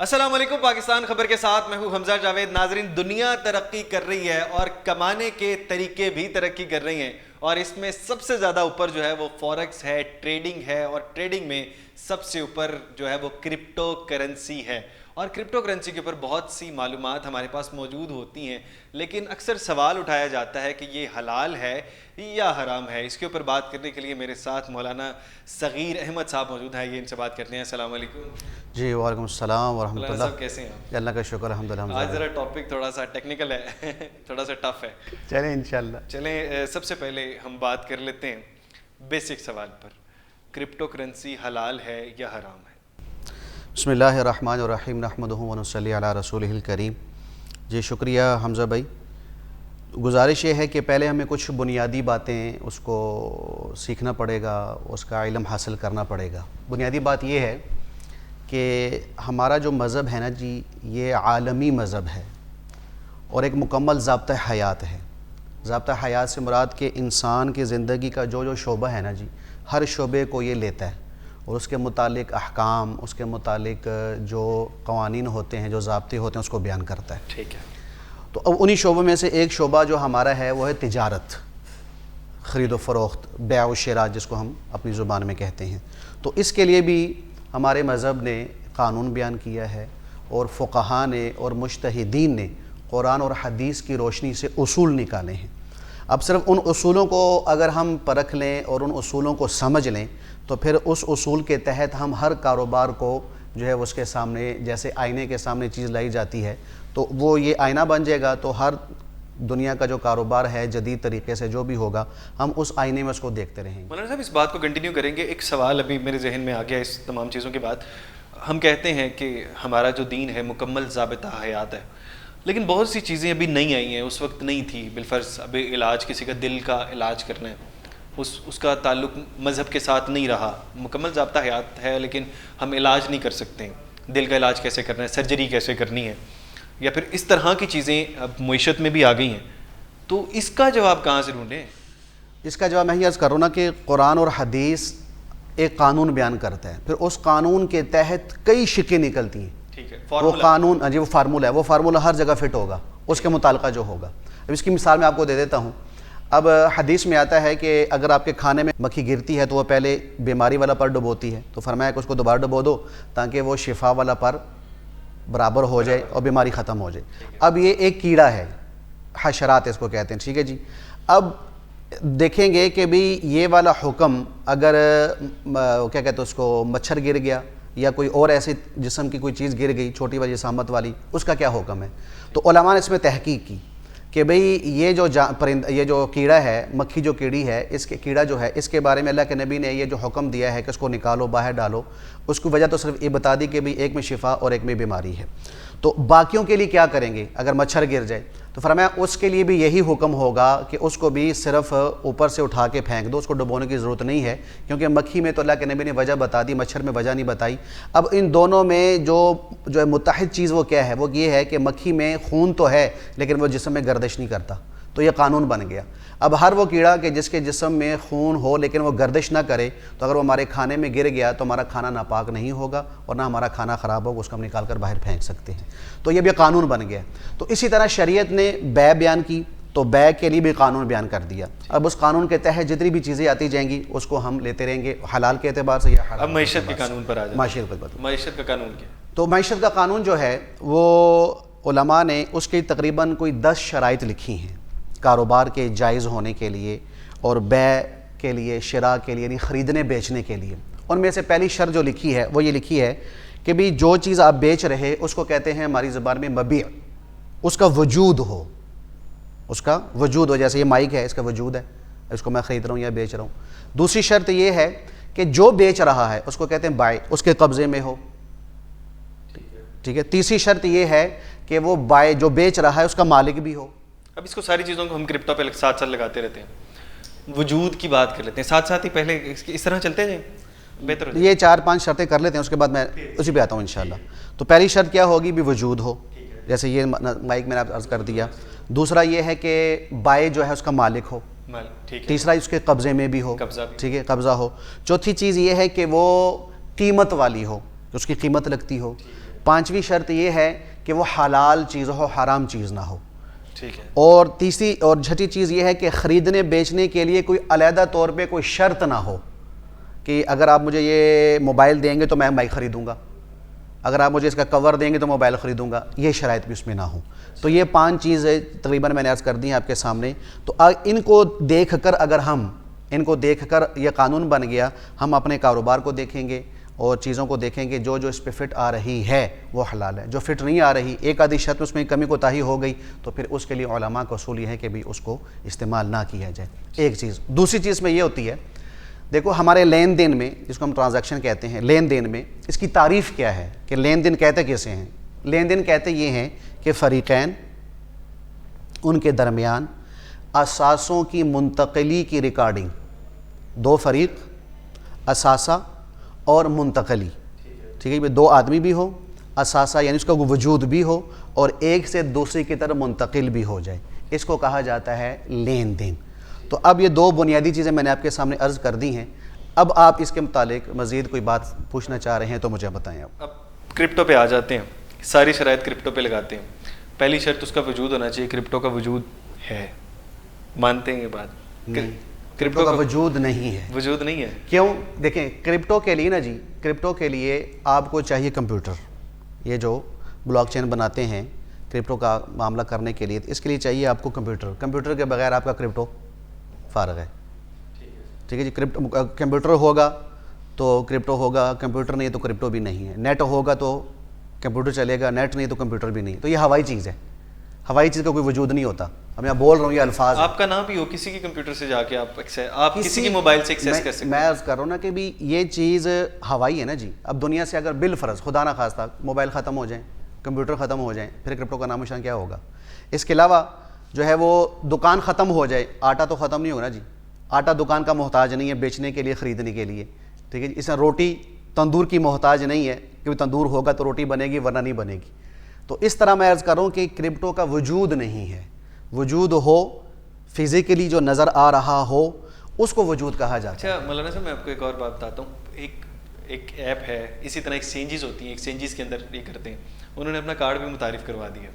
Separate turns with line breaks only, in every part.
السلام علیکم، پاکستان خبر کے ساتھ میں ہوں حمزہ جاوید۔ ناظرین، دنیا ترقی کر رہی ہے اور کمانے کے طریقے بھی ترقی کر رہی ہیں، اور اس میں سب سے زیادہ اوپر جو ہے وہ فوریکس ہے، ٹریڈنگ ہے، اور ٹریڈنگ میں سب سے اوپر جو ہے وہ کرپٹو کرنسی ہے۔ اور کرپٹو کرنسی کے اوپر بہت سی معلومات ہمارے پاس موجود ہوتی ہیں، لیکن اکثر سوال اٹھایا جاتا ہے کہ یہ حلال ہے یا حرام ہے۔ اس کے اوپر بات کرنے کے لیے میرے ساتھ مولانا صغیر احمد صاحب موجود ہیں، یہ ان سے بات کرتے ہیں۔ السلام علیکم
جی وعلیکم السلام ورحمۃ
مولانا
اللہ۔
صاحب کیسے ہیں آپ؟
اللہ کا شکر الحمدللہ۔
آج ذرا ٹاپک تھوڑا سا ٹیکنیکل ہے، تھوڑا سا ٹف ہے،
چلیں انشاءاللہ۔
چلیں سب سے پہلے ہم بات کر لیتے ہیں بیسک سوال پر، کرپٹو کرنسی حلال ہے یا حرام ہے؟
بسم اللہ الرحمن الرحیم، نحمدہ ونصلی علی رسولہ الکریم۔ جی شکریہ حمزہ بھائی۔ گزارش یہ ہے کہ پہلے ہمیں کچھ بنیادی باتیں اس کو سیکھنا پڑے گا، اس کا علم حاصل کرنا پڑے گا۔ بنیادی بات یہ ہے کہ ہمارا جو مذہب ہے نا جی، یہ عالمی مذہب ہے اور ایک مکمل ضابطہ حیات ہے۔ ضابطہ حیات سے مراد کہ انسان کی زندگی کا جو شعبہ ہے نا جی، ہر شعبے کو یہ لیتا ہے اور اس کے متعلق احکام، اس کے متعلق جو قوانین ہوتے ہیں، جو ضابطے ہوتے ہیں، اس کو بیان کرتا ہے۔
ٹھیک ہے۔
تو اب انہی شعبوں میں سے ایک شعبہ جو ہمارا ہے وہ ہے تجارت، خرید و فروخت، بیع و شراء جس کو ہم اپنی زبان میں کہتے ہیں۔ تو اس کے لیے بھی ہمارے مذہب نے قانون بیان کیا ہے، اور فقہاء نے اور مجتہدین نے قرآن اور حدیث کی روشنی سے اصول نکالے ہیں۔ اب صرف ان اصولوں کو اگر ہم پرکھ لیں اور ان اصولوں کو سمجھ لیں تو پھر اس اصول کے تحت ہم ہر کاروبار کو جو ہے اس کے سامنے، جیسے آئینے کے سامنے چیز لائی جاتی ہے تو وہ یہ آئینہ بن جائے گا، تو ہر دنیا کا جو کاروبار ہے جدید طریقے سے جو بھی ہوگا، ہم اس آئینے میں اس کو دیکھتے رہیں گے۔
مولانا صاحب اس بات کو کنٹینیو کریں گے، ایک سوال ابھی میرے ذہن میں آ گیا اس تمام چیزوں کے بعد۔ ہم کہتے ہیں کہ ہمارا جو دین ہے مکمل ضابطہ حیات ہے، لیکن بہت سی چیزیں ابھی نہیں آئی ہیں، اس وقت نہیں تھی۔ بالفرض ابھی علاج، کسی کا دل کا علاج کرنا ہے، اس کا تعلق مذہب کے ساتھ نہیں رہا، مکمل ضابطہ حیات ہے لیکن ہم علاج نہیں کر سکتے۔ دل کا علاج کیسے کرنا ہے، سرجری کیسے کرنی ہے، یا پھر اس طرح کی چیزیں اب معیشت میں بھی آ گئی ہیں، تو اس کا جواب کہاں سے ڈھونڈیں؟
اس کا جواب میں یہ عرض کر رہا ہوں نا کہ قرآن اور حدیث ایک قانون بیان کرتا ہے، پھر اس قانون کے تحت کئی شکیں نکلتی ہیں۔
ٹھیک ہے،
وہ قانون جی وہ فارمولہ ہے، وہ فارمولہ ہر جگہ فٹ ہوگا اس کے متعلقہ جو ہوگا۔ اب اس کی مثال میں آپ کو دے دیتا ہوں۔ اب حدیث میں آتا ہے کہ اگر آپ کے کھانے میں مکھی گرتی ہے تو وہ پہلے بیماری والا پر ڈبوتی ہے، تو فرمایا کہ اس کو دوبارہ ڈبو دو تاکہ وہ شفا والا پر برابر ہو جائے اور بیماری ختم ہو جائے۔ اب یہ ایک کیڑا ہے، حشرات اس کو کہتے ہیں، ٹھیک ہے جی۔ اب دیکھیں گے کہ بھی یہ والا حکم اگر کیا کہتے ہیں اس کو، مچھر گر گیا یا کوئی اور ایسی جسم کی کوئی چیز گر گئی چھوٹی والی جسامت والی، اس کا کیا حکم ہے؟ تو علماء نے اس میں تحقیق کی کہ بھئی یہ جو یہ جو کیڑا ہے، مکھی جو کیڑی ہے، اس کے کیڑا جو ہے، اس کے بارے میں اللہ کے نبی نے یہ جو حکم دیا ہے کہ اس کو نکالو، باہر ڈالو، اس کی وجہ تو صرف یہ بتا دی کہ بھئی ایک میں شفا اور ایک میں بیماری ہے۔ تو باقیوں کے لیے کیا کریں گے اگر مچھر گر جائے؟ تو فرمایا اس کے لیے بھی یہی حکم ہوگا کہ اس کو بھی صرف اوپر سے اٹھا کے پھینک دو، اس کو ڈبونے کی ضرورت نہیں ہے، کیونکہ مکھی میں تو اللہ کے نبی نے وجہ بتا دی، مچھر میں وجہ نہیں بتائی۔ اب ان دونوں میں جو ہے متحد چیز وہ کیا ہے؟ وہ یہ ہے کہ مکھی میں خون تو ہے لیکن وہ جسم میں گردش نہیں کرتا، تو یہ قانون بن گیا۔ اب ہر وہ کیڑا کہ جس کے جسم میں خون ہو لیکن وہ گردش نہ کرے، تو اگر وہ ہمارے کھانے میں گر گیا تو ہمارا کھانا ناپاک نہیں ہوگا اور نہ ہمارا کھانا خراب ہوگا، اس کو ہم نکال کر باہر پھینک سکتے ہیں۔ تو یہ بھی قانون بن گیا۔ تو اسی طرح شریعت نے بیع بیان کی تو بیع کے لیے بھی قانون بیان کر دیا۔ اب اس قانون کے تحت جتنی بھی چیزیں آتی جائیں گی اس کو ہم لیتے رہیں گے، حلال کے اعتبار سے یا حرام۔
اب معیشت کے قانون پر آ جائیں۔ معیشت کا قانون کیا؟
تو معیشت کا قانون جو ہے وہ علماء نے اس کی تقریباً کوئی 10 شرائط لکھی ہیں کاروبار کے جائز ہونے کے لیے اور بیع کے لیے، شراء کے لیے، یعنی خریدنے بیچنے کے لیے۔ ان میں سے پہلی شرط جو لکھی ہے وہ یہ لکھی ہے کہ بھی جو چیز آپ بیچ رہے اس کو کہتے ہیں ہماری زبان میں مبیع، اس کا وجود ہو، اس کا وجود ہو۔ جیسے یہ مائک ہے، اس کا وجود ہے، اس کو میں خرید رہا ہوں یا بیچ رہا ہوں۔ دوسری شرط یہ ہے کہ جو بیچ رہا ہے اس کو کہتے ہیں بائع، اس کے قبضے میں ہو، ٹھیک ہے۔ تیسری شرط یہ ہے کہ وہ بائع جو بیچ رہا ہے اس کا مالک بھی ہو۔
اب اس کو ساری چیزوں کو ہم کرپٹو پہ ساتھ ساتھ لگاتے رہتے ہیں، وجود کی بات کر لیتے ہیں ساتھ ساتھ ہی، پہلے اس طرح چلتے جائیں بہتر ہو جائے۔
یہ 4-5 شرطیں کر لیتے ہیں، اس کے بعد میں اسی پہ آتا ہوں انشاءاللہ۔ تو پہلی شرط کیا ہوگی؟ بھی وجود ہو، جیسے یہ مائک میں نے عرض کر دیا۔ دوسرا یہ ہے کہ بائع جو ہے اس کا مالک ہو۔ تیسرا اس کے قبضے میں بھی ہو، ٹھیک ہے، قبضہ ہو۔ چوتھی چیز یہ ہے کہ وہ قیمت والی ہو، اس کی قیمت لگتی ہو۔ 5ویں شرط یہ ہے کہ وہ حلال چیز ہو، حرام چیز نہ ہو.
ٹھیک ہے.
اور تیسری اور چھٹی چیز یہ ہے کہ خریدنے بیچنے کے لیے کوئی علیحدہ طور پہ کوئی شرط نہ ہو کہ اگر آپ مجھے یہ موبائل دیں گے تو میں بائک خریدوں گا، اگر آپ مجھے اس کا کور دیں گے تو موبائل خریدوں گا، یہ شرائط بھی اس میں نہ ہوں. تو یہ 5 چیزیں تقریباً میں نے عرض کر دی ہیں آپ کے سامنے. تو ان کو دیکھ کر اگر ان کو دیکھ کر یہ قانون بن گیا، ہم اپنے کاروبار کو دیکھیں گے اور چیزوں کو دیکھیں گے، جو اس پہ فٹ آ رہی ہے وہ حلال ہے، جو فٹ نہیں آ رہی، ایک آدھی شرط اس میں کمی کوتاہی ہو گئی تو پھر اس کے لیے علماء کا اصول یہ ہے کہ بھی اس کو استعمال نہ کیا جائے. ایک چیز. دوسری چیز میں یہ ہوتی ہے، دیکھو ہمارے لین دین میں، جس کو ہم ٹرانزیکشن کہتے ہیں، لین دین میں اس کی تعریف کیا ہے کہ لین دین کہتے کیسے ہیں؟ لین دین کہتے یہ ہیں کہ فریقین، ان کے درمیان اثاثوں کی منتقلی کی ریکارڈنگ، 2 فریق، اثاثہ اور منتقلی. ٹھیک ہے، 2 آدمی بھی ہو، اثاثہ یعنی اس کا وجود بھی ہو اور ایک سے دوسری کی طرف منتقل بھی ہو جائے، اس کو کہا جاتا ہے لین دین. تو اب یہ 2 بنیادی چیزیں میں نے آپ کے سامنے عرض کر دی ہیں. اب آپ اس کے متعلق مزید کوئی بات پوچھنا چاہ رہے ہیں تو مجھے بتائیں. اب
کرپٹو پہ آ جاتے ہیں، ساری شرائط کرپٹو پہ لگاتے ہیں. پہلی شرط اس کا وجود ہونا چاہیے، کرپٹو کا وجود ہے، مانتے ہیں یہ بات؟
کرپٹو کا وجود نہیں ہے.
وجود نہیں ہے.
کیوں؟ دیکھیں کرپٹو کے لیے نا جی، کرپٹو کے لیے آپ کو چاہیے کمپیوٹر. یہ جو بلاک چین بناتے ہیں کرپٹو کا معاملہ کرنے کے لیے، اس کے لیے چاہیے آپ کو کمپیوٹر. کمپیوٹر کے بغیر آپ کا کرپٹو فارغ ہے. ٹھیک ہے جی. کمپیوٹر ہوگا تو کرپٹو ہوگا، کمپیوٹر نہیں تو کرپٹو بھی نہیں ہے. نیٹ ہوگا تو کمپیوٹر چلے گا، نیٹ نہیں تو کمپیوٹر بھی نہیں. تو یہ ہوائی چیز ہے، ہوائی چیز کا کوئی وجود نہیں ہوتا. اب میں بول رہا ہوں یہ الفاظ، آپ
کا نام بھی ہو کسی کی کمپیوٹر سے جا کے آپ کسی کی موبائل سے ایکسیس کر سکتے ہیں.
میں عرض کر رہا ہوں نا کہ بھی یہ چیز ہوائی ہے نا جی. اب دنیا سے اگر بالفرض خدا نہ خواستہ موبائل ختم ہو جائیں، کمپیوٹر ختم ہو جائیں، پھر کرپٹو کا نام و نشان کیا ہوگا؟ اس کے علاوہ جو ہے وہ دکان ختم ہو جائے، آٹا تو ختم نہیں ہوگا نا جی. آٹا دکان کا محتاج نہیں ہے بیچنے کے لیے، خریدنے کے لیے. ٹھیک ہے جی. اس میں روٹی تندور کی محتاج نہیں ہے کہ تندور ہوگا تو روٹی بنے گی ورنہ نہیں بنے گی. تو اس طرح میں عرض کر رہا ہوں کہ کرپٹو کا وجود نہیں ہے. وجود ہو فزیکلی جو نظر آ رہا ہو اس کو وجود کہا جاتا ہے.
اچھا مولانا صاحب، میں آپ کو ایک اور بات بتاتا ہوں. ایک ایپ ہے، اسی طرح ایکسچینجز ہوتی ہیں، ایکسچینجز کے اندر یہ کرتے ہیں، انہوں نے اپنا کارڈ بھی متعارف کروا دیا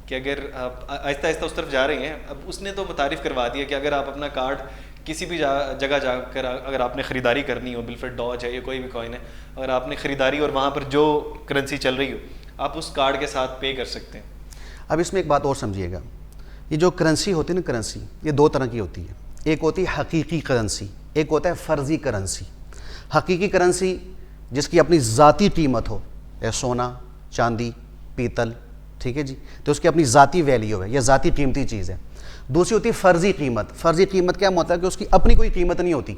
کہ اگر آپ آہستہ آہستہ اس طرف جا رہے ہیں. اب اس نے تو متعارف کروا دیا کہ اگر آپ اپنا کارڈ کسی بھی جگہ جا کر اگر آپ نے خریداری کرنی ہو، بالفٹ ڈاج ہے یا کوئی بھی کوائن ہے، اگر آپ نے خریداری اور وہاں پر جو کرنسی چل رہی ہو آپ اس کارڈ کے ساتھ پے کر سکتے ہیں.
اب اس میں ایک بات اور سمجھیے گا، یہ جو کرنسی ہوتی ہے نا، کرنسی یہ 2 طرح کی ہوتی ہے. ایک ہوتی ہے حقیقی کرنسی، ایک ہوتا ہے فرضی کرنسی. حقیقی کرنسی جس کی اپنی ذاتی قیمت ہو، یا سونا، چاندی، پیتل، ٹھیک ہے جی، تو اس کی اپنی ذاتی ویلیو ہے، یہ ذاتی قیمتی چیز ہے. دوسری ہوتی ہے فرضی قیمت. فرضی قیمت کیا ہوتا ہے کہ اس کی اپنی کوئی قیمت نہیں ہوتی،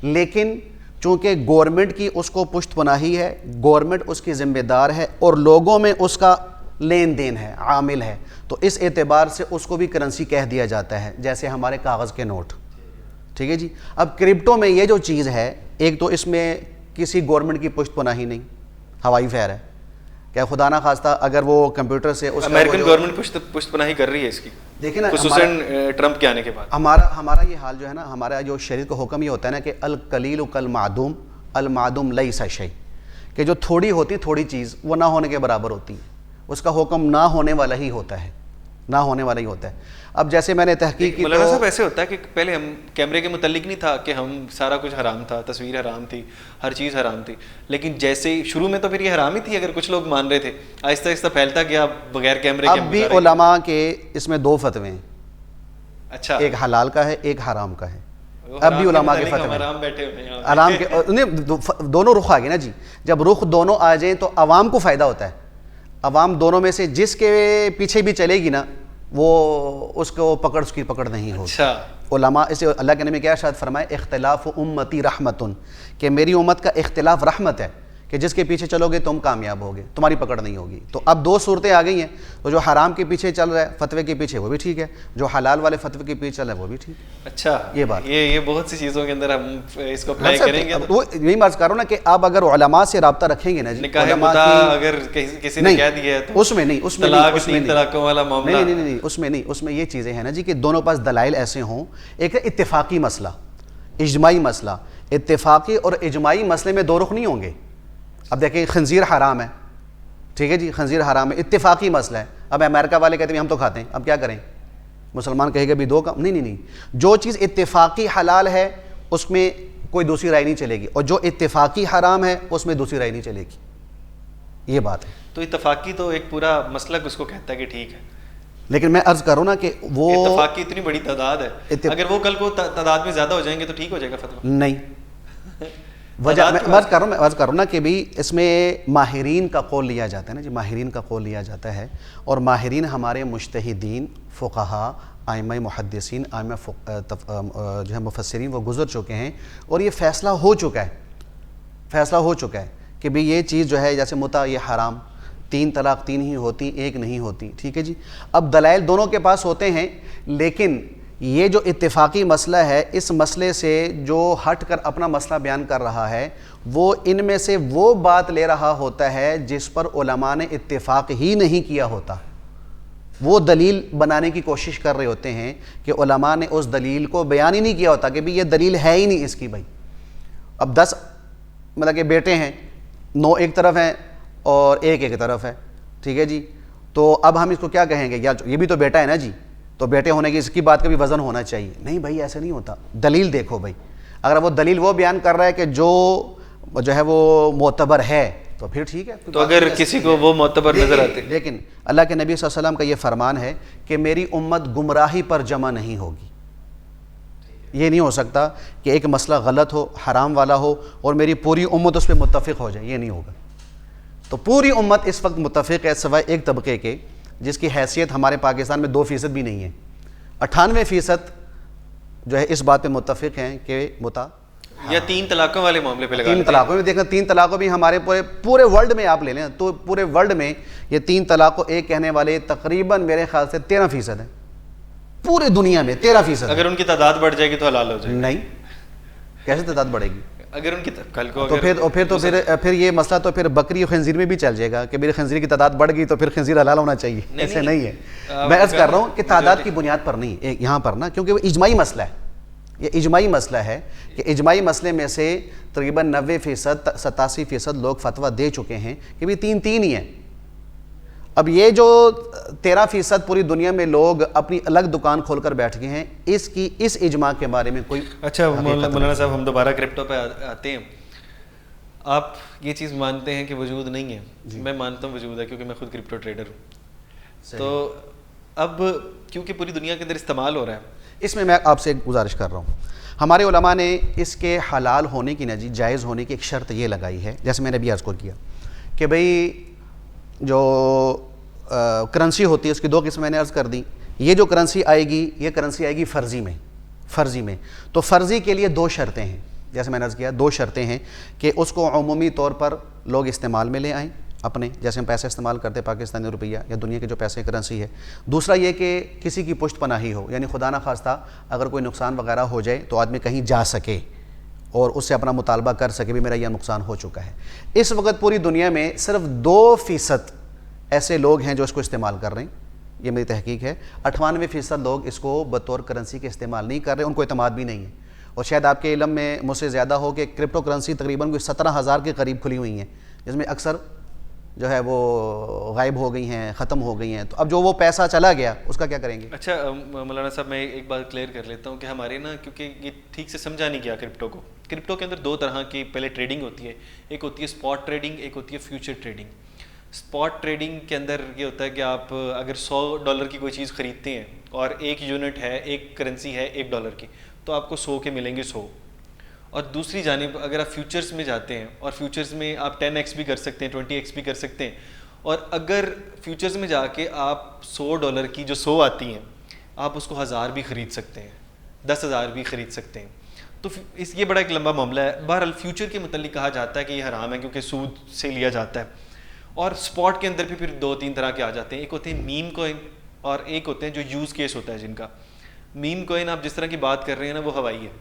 لیکن چونکہ گورنمنٹ کی اس کو پشت پناہی ہے، گورنمنٹ اس کی ذمہ دار ہے اور لوگوں میں اس کا لین دین ہے، عامل ہے، تو اس اعتبار سے اس کو بھی کرنسی کہہ دیا جاتا ہے، جیسے ہمارے کاغذ کے نوٹ. ٹھیک ہے جی. اب کرپٹو میں یہ جو چیز ہے، ایک تو اس میں کسی گورنمنٹ کی پشت پناہی نہیں، ہوائی فیر ہے. کیا خدا نہ خواستہ اگر وہ کمپیوٹر سے
امریکن گورنمنٹ پشت پناہی کر رہی ہے اس کی،
دیکھیں نا،
خصوصاً ٹرمپ کے آنے کے بعد
ہمارا یہ حال جو ہے نا، ہمارا جو شریعت کا حکم یہ ہوتا ہے نا کہ القلیل کالمعدوم، المعدوم لیس شیء، کہ جو تھوڑی ہوتی تھوڑی چیز وہ نہ ہونے کے برابر ہوتی ہے. اس کا حکم نہ ہونے والا ہی ہوتا ہے، نہ ہونے والا ہی ہوتا ہے. اب جیسے میں نے تحقیق کی،
مولانا صاحب ایسے ہوتا ہے کہ پہلے ہم کیمرے کے متعلق نہیں تھا کہ ہم سارا کچھ حرام تھا، تصویر حرام تھی، ہر چیز حرام تھی، لیکن جیسے شروع میں تو پھر یہ حرام ہی تھی اگر کچھ لوگ مان رہے تھے، آہستہ آہستہ پھیلتا گیا بغیر کیمرے کے.
اب بھی علماء کے اس میں 2 فتوے ہیں.
اچھا،
ایک حلال کا ہے، ایک حرام کا ہے. اب بھی علماء کے فتوے
حرام بیٹھے ہوئے ہیں،
حرام کے دونوں رخ آ گئے نا جی. جب رخ دونوں آ جائیں تو عوام کو فائدہ ہوتا ہے. عوام دونوں میں سے جس کے پیچھے بھی چلے گی نا، وہ اس کو پکڑ، اس کی پکڑ نہیں ہوگی.
اچھا،
علماء اسے اللہ کے نبی میں کیا شاید فرمائے، اختلاف امتی رحمتن، کہ میری امت کا اختلاف رحمت ہے، کہ جس کے پیچھے چلو گے تم کامیاب ہوگے، تمہاری پکڑ نہیں ہوگی. تو اب 2 صورتیں آ گئی ہیں. تو جو حرام کے پیچھے چل رہا ہے فتوے کے پیچھے وہ بھی ٹھیک ہے، جو حلال والے فتوے کے پیچھے چل رہا ہے وہ بھی ٹھیک ہے.
اچھا،
یہ بات،
یہ بہت سی چیزوں کے اندر ہم اس کو اپلائی کریں گے.
وہ یہی بات کر رہا ہوں نا کہ آپ اگر علماء سے رابطہ رکھیں گے نا جی،
نکاح متا اگر کسی نے کہہ دیا ہے تو
اس میں نہیں، اس میں
طلاق 3 طلاقوں والا معاملہ
نہیں، اس میں نہیں. اس میں یہ چیزیں ہیں نا جی کہ دونوں پاس دلائل ایسے ہوں. ایک ہے اتفاقی مسئلہ، اجماعی مسئلہ. اتفاقی اور اجماعی مسئلے میں 2 رخ نہیں ہوں گے. اب دیکھیں خنزیر حرام ہے، ٹھیک ہے جی, خنزیر حرام ہے, اتفاقی مسئلہ ہے. اب امریکہ والے کہتے ہیں ہم تو کھاتے ہیں, اب کیا کریں, مسلمان کہے گا بھی دو کام, نہیں, جو چیز اتفاقی حلال ہے اس میں کوئی دوسری رائے نہیں چلے گی, اور جو اتفاقی حرام ہے اس میں دوسری رائے نہیں چلے گی, یہ بات ہے.
تو اتفاقی تو ایک پورا مسلک اس کو کہتا ہے کہ ٹھیک ہے,
لیکن میں عرض کروں نا کہ وہ
اتفاق کی اتنی بڑی تعداد ہے, اگر وہ کل کو تعداد میں زیادہ ہو جائیں گے تو ٹھیک ہو جائے گا فتویٰ.
نہیں, وجہ میں عرض کر رہا ہوں نا کہ بھی اس میں ماہرین کا قول لیا جاتا ہے نا جی, ماہرین کا قول لیا جاتا ہے, اور ماہرین ہمارے مجتہدین, فقہا, ائمہ محدثین, ائمہ جو ہے مفسرین, وہ گزر چکے ہیں, اور یہ فیصلہ ہو چکا ہے کہ بھی یہ چیز جو ہے جیسے متع یہ حرام, 3 طلاق 3 ہی ہوتی, 1 نہیں ہوتی, ٹھیک ہے جی. اب دلائل دونوں کے پاس ہوتے ہیں, لیکن یہ جو اتفاقی مسئلہ ہے, اس مسئلے سے جو ہٹ کر اپنا مسئلہ بیان کر رہا ہے وہ ان میں سے وہ بات لے رہا ہوتا ہے جس پر علماء نے اتفاق ہی نہیں کیا ہوتا, وہ دلیل بنانے کی کوشش کر رہے ہوتے ہیں کہ علماء نے اس دلیل کو بیان ہی نہیں کیا ہوتا کہ بھی یہ دلیل ہے ہی نہیں اس کی. بھائی اب 10 مطلب کہ بیٹے ہیں, 9 ایک طرف ہیں اور 1 ایک طرف ہے, ٹھیک ہے جی, تو اب ہم اس کو کیا کہیں گے, یار یہ بھی تو بیٹا ہے نا جی, تو بیٹے ہونے کی اس کی بات کا بھی وزن ہونا چاہیے. نہیں بھائی ایسا نہیں ہوتا, دلیل دیکھو بھائی, اگر وہ دلیل وہ بیان کر رہا ہے کہ جو ہے وہ معتبر ہے تو پھر ٹھیک ہے,
تو اگر کسی کو وہ معتبر نظر آتے.
لیکن اللہ کے نبی صلی اللہ علیہ وسلم کا یہ فرمان ہے کہ میری امت گمراہی پر جمع نہیں ہوگی. یہ نہیں ہو سکتا کہ ایک مسئلہ غلط ہو, حرام والا ہو, اور میری پوری امت اس پہ متفق ہو جائے, یہ نہیں ہوگا. تو پوری امت اس وقت متفق ہے سوائے ایک طبقے کے جس کی حیثیت ہمارے پاکستان میں 2% بھی نہیں ہے. 98% جو ہے اس بات پہ متفق ہیں کہ متع
یا 3 طلاقوں والے معاملے پہ لگا
3 طلاقوں میں دیکھیں, 3 طلاقوں بھی ہمارے پورے ورلڈ میں آپ لے لیں تو پورے ورلڈ میں یہ 3 طلاق کو ایک کہنے والے تقریباً میرے خیال سے 13% ہیں پورے دنیا میں. 13%.
اگر ان کی تعداد بڑھ جائے گی تو حلال ہو جائے گی.
نہیں, کیسے تعداد بڑھے گی,
اگر ان کی کل کو
تو پھر یہ مسئلہ تو پھر بکری اور خنزیر میں بھی چل جائے گا کہ میرے خنزیر کی تعداد بڑھ گئی تو پھر خنزیر حلال ہونا چاہیے. ایسے نہیں ہے. میں عرض کر رہا ہوں کہ تعداد کی بنیاد پر نہیں, یہاں پر نا, کیونکہ وہ اجماعی مسئلہ ہے, یہ اجماعی مسئلہ ہے کہ اجماعی مسئلے میں سے تقریباً 90% 87% لوگ فتویٰ دے چکے ہیں کہ بھی 3 ہی ہیں. اب یہ جو 13% پوری دنیا میں لوگ اپنی الگ دکان کھول کر بیٹھ گئے ہیں, اس اجماع کے بارے میں کوئی.
اچھا مولانا صاحب, ہم دوبارہ کرپٹو پہ آتے ہیں. آپ یہ چیز مانتے ہیں کہ وجود نہیں ہے, میں مانتا ہوں وجود ہے کیونکہ میں خود کرپٹو ٹریڈر ہوں. تو اب کیونکہ پوری دنیا کے اندر استعمال ہو رہا ہے,
اس میں آپ سے ایک گزارش کر رہا ہوں. ہمارے علماء نے اس کے حلال ہونے کی جی جائز ہونے کی ایک شرط یہ لگائی ہے, جیسے میں نے ابھی عرض کو کیا کہ بھئی جو کرنسی ہوتی ہے اس کی 2 قسمیں میں نے عرض کر دی. یہ جو کرنسی آئے گی یہ کرنسی آئے گی فرضی میں. تو فرضی کے لیے 2 شرطیں ہیں, جیسے میں نے عرض کیا 2 شرطیں ہیں کہ اس کو عمومی طور پر لوگ استعمال میں لے آئیں اپنے, جیسے ہم پیسے استعمال کرتے ہیں پاکستانی روپیہ یا دنیا کے جو پیسے کرنسی ہے. دوسرا یہ کہ کسی کی پشت پناہی ہو, یعنی خدا نہ خواستہ اگر کوئی نقصان وغیرہ ہو جائے تو آدمی کہیں جا سکے اور اس سے اپنا مطالبہ کر سکے بھی میرا یہ نقصان ہو چکا ہے. اس وقت پوری دنیا میں صرف 2% ایسے لوگ ہیں جو اس کو استعمال کر رہے ہیں, یہ میری تحقیق ہے. 98% لوگ اس کو بطور کرنسی کے استعمال نہیں کر رہے, ان کو اعتماد بھی نہیں ہے. اور شاید آپ کے علم میں مجھ سے زیادہ ہو کہ کرپٹو کرنسی تقریباً کوئی 17,000 کے قریب کھلی ہوئی ہیں, جس میں اکثر جو ہے وہ غائب ہو گئی ہیں, ختم ہو گئی ہیں. تو اب جو وہ پیسہ چلا گیا اس کا کیا کریں گے؟
اچھا مولانا صاحب, میں ایک بات کلیئر کر لیتا ہوں کہ ہمارے نا, کیونکہ یہ ٹھیک سے سمجھا نہیں گیا کرپٹو کو. کرپٹو کے اندر 2 طرح کی پہلے ٹریڈنگ ہوتی ہے, ایک ہوتی ہے اسپاٹ ٹریڈنگ, ایک ہوتی ہے فیوچر ٹریڈنگ. اسپاٹ ٹریڈنگ کے اندر یہ ہوتا ہے کہ آپ اگر $100 کی کوئی چیز خریدتے ہیں اور 1 یونٹ ہے, ایک کرنسی ہے $1 کی, تو آپ کو 100 کے ملیں گے 100. اور دوسری جانب اگر آپ فیوچرز میں جاتے ہیں, اور فیوچرز میں آپ 10x بھی کر سکتے ہیں, 20x بھی کر سکتے ہیں, اور اگر فیوچرز میں جا کے آپ $100 کی جو 100 آتی ہیں آپ اس کو 1000 بھی خرید سکتے ہیں, 10,000 بھی خرید سکتے ہیں. تو یہ بڑا ایک لمبا معاملہ ہے. بہرحال فیوچر کے متعلق کہا جاتا ہے کہ یہ حرام ہے کیونکہ سود سے لیا جاتا ہے. اور اسپاٹ کے اندر بھی پھر 2-3 طرح کے آ جاتے ہیں. ایک ہوتے ہیں میم کوئن, اور ایک ہوتے ہیں جو یوز کیس ہوتا ہے جن کا. میم کوئن آپ جس طرح کی بات کر رہے ہیں نا, وہ ہوائی ہے,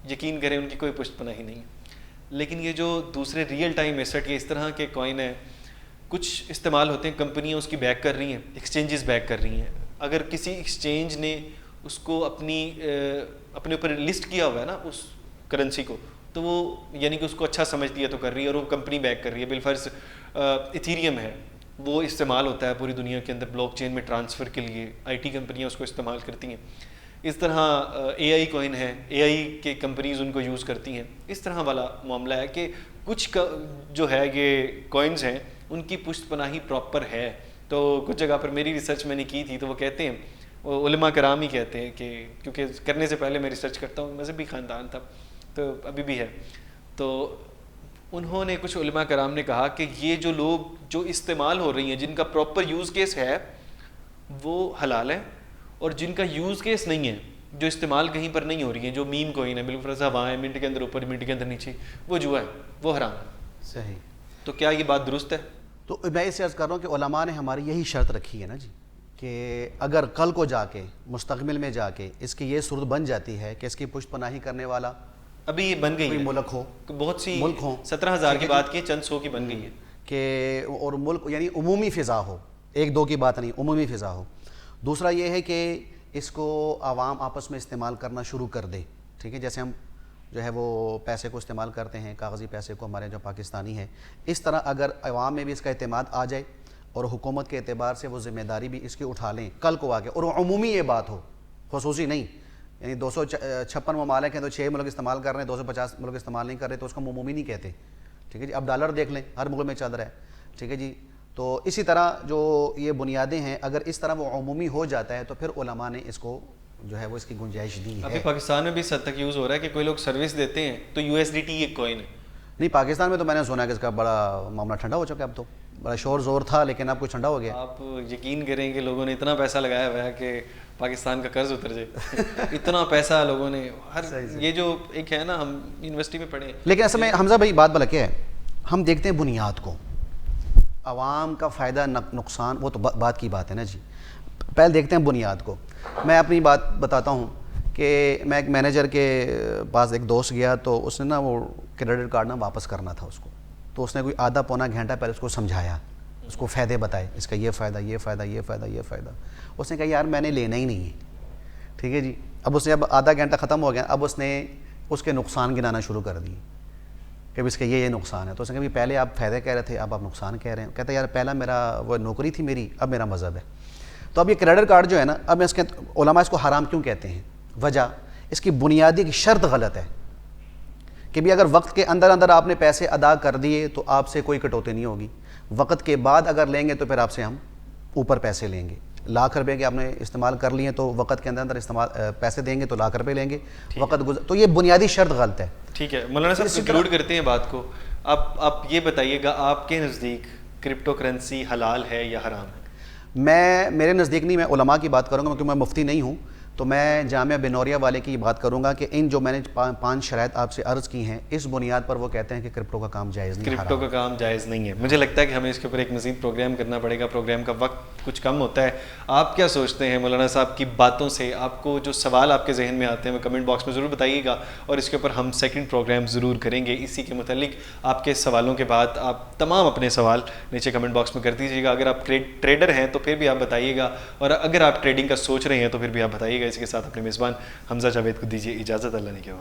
یقین کریں ان کی کوئی پشت پناہی نہیں ہے. لیکن یہ جو دوسرے ریئل ٹائم ایسٹ کے اس طرح کے کوئن ہیں, کچھ استعمال ہوتے ہیں, کمپنیاں اس کی بیک کر رہی ہیں, ایکسچینجز بیک کر رہی ہیں. اگر کسی ایکسچینج نے اس کو اپنے اوپر لسٹ کیا ہوا ہے نا اس کرنسی کو, تو وہ یعنی کہ اس کو اچھا سمجھتی ہے تو کر رہی ہے, اور وہ کمپنی بیک کر رہی ہے. بالفرض ایتھیریم ہے, وہ استعمال ہوتا ہے پوری دنیا کے اندر بلاک چین میں ٹرانسفر کے لیے، آئی ٹی کمپنیاں اس کو استعمال کرتی ہیں. اس طرح اے آئی کوئن ہے، اے آئی کے کمپنیز ان کو یوز کرتی ہیں. اس طرح والا معاملہ ہے کہ کچھ جو ہے یہ کوئنز ہیں ان کی پشت پناہی پراپر ہے. تو کچھ جگہ پر میری ریسرچ میں نے کی تھی تو وہ کہتے ہیں، وہ علماء کرام ہی کہتے ہیں کہ کیونکہ کرنے سے پہلے میں ریسرچ کرتا ہوں، مذہبی خاندان تھا تو ابھی بھی ہے، تو انہوں نے کچھ علماء کرام نے کہا کہ یہ جو لوگ جو استعمال ہو رہی ہیں جن کا پراپر یوز کیس ہے وہ حلال ہے، اور جن کا یوز کیس نہیں ہے، جو استعمال کہیں پر نہیں ہو رہی ہیں، جو میم کوئن ہے بالکل فرض ہوا ہے، منٹ کے اندر اوپر منٹ کے اندر نیچے، وہ جوا ہے، وہ حرام ہے.
صحیح.
تو کیا یہ بات درست ہے؟
تو میں اس سے عرض کر رہا ہوں کہ علماء نے ہماری یہی شرط رکھی ہے نا جی، کہ اگر کل کو جا کے مستقبل میں جا کے اس کی یہ صورت بن جاتی ہے کہ اس کی پشت پناہی کرنے والا
ابھی یہ بن گئی
کوئی
ہے،
ملک ہو،
بہت سی
ملک ہوں،
17,000 کی بات کی، چند سو کی بن گئی ہے
کہ اور ملک یعنی عمومی فضا ہو، ایک دو کی بات نہیں، عمومی فضا ہو. دوسرا یہ ہے کہ اس کو عوام آپس میں استعمال کرنا شروع کر دے. ٹھیک ہے، جیسے ہم جو ہے وہ پیسے کو استعمال کرتے ہیں، کاغذی پیسے کو ہمارے جو پاکستانی ہیں، اس طرح اگر عوام میں بھی اس کا اعتماد آ جائے اور حکومت کے اعتبار سے وہ ذمہ داری بھی اس کی اٹھا لیں کل کو آ کے، اور عمومی یہ بات ہو، خصوصی نہیں. یعنی 256 ممالک ہیں تو 6 ملک استعمال کر رہے ہیں، 250 ملک استعمال نہیں کر رہے تو اس کو عمومی نہیں کہتے. ٹھیک ہے جی. اب ڈالر دیکھ لیں، ہر ملک میں چل رہا ہے. ٹھیک ہے جی. تو اسی طرح جو یہ بنیادیں ہیں اگر اس طرح وہ عمومی ہو جاتا ہے تو پھر علماء نے اس کو جو ہے وہ اس کی گنجائش دی ہے.
ابھی پاکستان میں بھی اس حد تک یوز ہو رہا ہے کہ کوئی لوگ سروس دیتے ہیں تو یو ایس ڈی ٹی ایک کوئن ہے.
نہیں، پاکستان میں تو میں نے سنا کہ اس کا بڑا معاملہ ٹھنڈا ہو چکا ہے. اب تو بڑا شور زور تھا لیکن اب کچھ ٹھنڈا ہو گیا.
آپ یقین کریں کہ لوگوں نے اتنا پیسہ لگایا ہوا ہے کہ پاکستان کا قرض اتر جائے. اتنا پیسہ لوگوں نے، ہر یہ جو ایک ہے نا، ہم یونیورسٹی میں پڑھے.
لیکن اصل میں حمزہ بھائی بات بلا کیا ہے، ہم دیکھتے ہیں بنیاد کو، عوام کا فائدہ نقصان وہ تو بات کی بات ہے نا جی. پہلے دیکھتے ہیں بنیاد کو. میں اپنی بات بتاتا ہوں کہ میں ایک مینیجر کے پاس ایک دوست گیا تو اس نے نا وہ کریڈٹ کارڈ نا واپس کرنا تھا اس کو. تو اس نے کوئی آدھا پونا گھنٹہ پہلے اس کو سمجھایا، اس کو فائدے بتائے، اس کا یہ فائدہ، یہ فائدہ، یہ فائدہ، یہ فائدہ. اس نے کہا یار میں نے لینا ہی نہیں ہے. ٹھیک ہے جی. اب اس نے آدھا گھنٹہ ختم ہو گیا، اب اس نے اس کے نقصان گنانا شروع کر دیے کہ اس کا یہ نقصان ہے. تو اس نے کہا پہلے آپ فائدہ کہہ رہے تھے، اب آپ نقصان کہہ رہے ہیں. کہتا ہے یار پہلا میرا وہ نوکری تھی میری، اب میرا مذہب ہے. تو اب یہ کریڈٹ کارڈ جو ہے نا، اب اس کے علماء اس کو حرام کیوں کہتے ہیں؟ وجہ اس کی بنیادی شرط غلط ہے کہ بھی اگر وقت کے اندر اندر آپ نے پیسے ادا کر دیے تو آپ سے کوئی کٹوتی نہیں ہوگی. وقت کے بعد اگر لیں گے تو پھر آپ سے ہم اوپر پیسے لیں گے. لاکھ روپے کے آپ نے استعمال کر لیے تو وقت کے اندر اندر استعمال پیسے دیں گے تو لاکھ روپے لیں گے. وقت تو یہ بنیادی شرط غلط ہے.
ٹھیک ہے مولانا صاحب، کنکلوڈ کرتے ہیں بات کو. اب آپ یہ بتائیے گا آپ کے نزدیک کرپٹو کرنسی حلال ہے یا حرام ہے؟
میرے نزدیک نہیں، میں علماء کی بات کروں گا کیونکہ میں مفتی نہیں ہوں. تو میں جامعہ بنوریا والے کی بات کروں گا کہ ان جو میں نے 5 شرائط آپ سے عرض کی ہیں اس بنیاد پر وہ کہتے ہیں کہ کرپٹو کا کام جائز نہیں،
کرپٹو کا کام جائز نہیں ہے. مجھے لگتا ہے کہ ہمیں اس کے اوپر ایک مزید پروگرام کرنا پڑے گا. پروگرام کا وقت کچھ کم ہوتا ہے. آپ کیا سوچتے ہیں مولانا صاحب کی باتوں سے؟ آپ کو جو سوال آپ کے ذہن میں آتے ہیں وہ کمنٹ باکس میں ضرور بتائیے گا، اور اس کے اوپر ہم سیکنڈ پروگرام ضرور کریں گے. اسی کے متعلق آپ کے سوالوں کے بعد آپ تمام اپنے سوال نیچے کمنٹ باکس میں کر دیجیے گا. اگر آپ ٹریڈر ہیں تو پھر بھی آپ بتائیے گا، اور اگر آپ ٹریڈنگ کا سوچ رہے ہیں تو پھر بھی آپ بتائیے گا. اس کے ساتھ اپنے میزبان حمزہ جاوید کو دیجیے اجازت. اللہ نے کیا